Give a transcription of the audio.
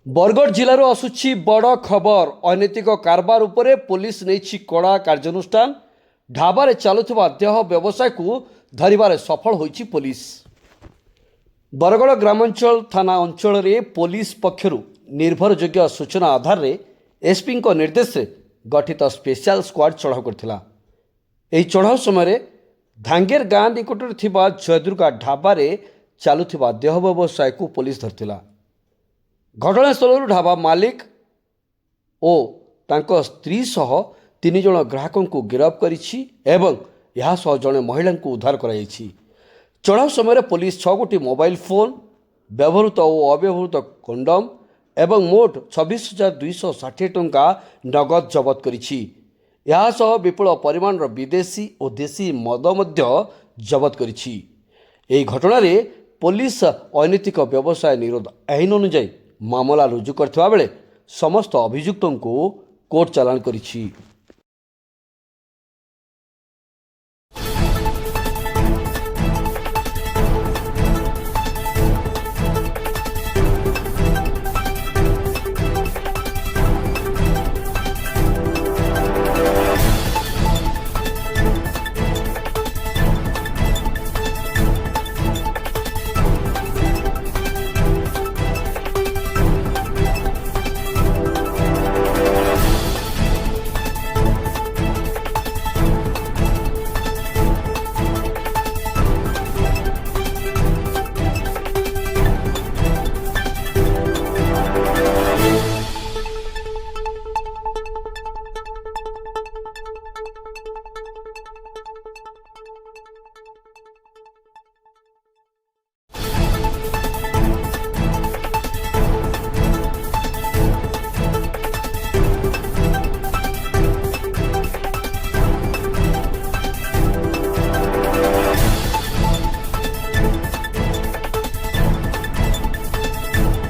बरगढ़ जिलूर आसुची बड़ खबर। अनैतिक कारबार उपरे पुलिस नहीं कड़ा कार्यानुष्ठान। ढाबारे चलुवा देह व्यवसाय को धरबार सफल होइछि पुलिस। बरगढ़ ग्रामांचल थाना अंचल में पुलिस पक्षरु निर्भरयोग्य सूचना आधार रे एसपी निर्देश रे गठित स्पेशल स्क्वाड चढ़ाऊ करथिला। एही चढ़ाऊ समय धांगेर गाँ निकटरे थिबा जयदुर्गा ढाबारे चलुवा देह व्यवसाय को पुलिस धरथिला। घटनास्थल ढाबा मालिक और तांको स्त्री सह 3 जण ग्राहकों को गिरफ्त करिछि एवं यह सह जड़े महिला को उद्धार कराइछि। चढ़ाऊ समय पुलिस 6 गोटी मोबाइल फोन, व्यवहृत और अव्यवहृत कंडम एवं मोट 26,260 टंका नगद जबत करिछि। यह सह विपुल परिमाण विदेशी और देशी मद मध्य जबत करिछि। एही घटना रे पुलिस अनैतिक व्यवसाय निरोध आईन अनुଯାयी मामला रुजु करथिबा बेले समस्त अभियुक्तों को कोर्ट चालान करिछि।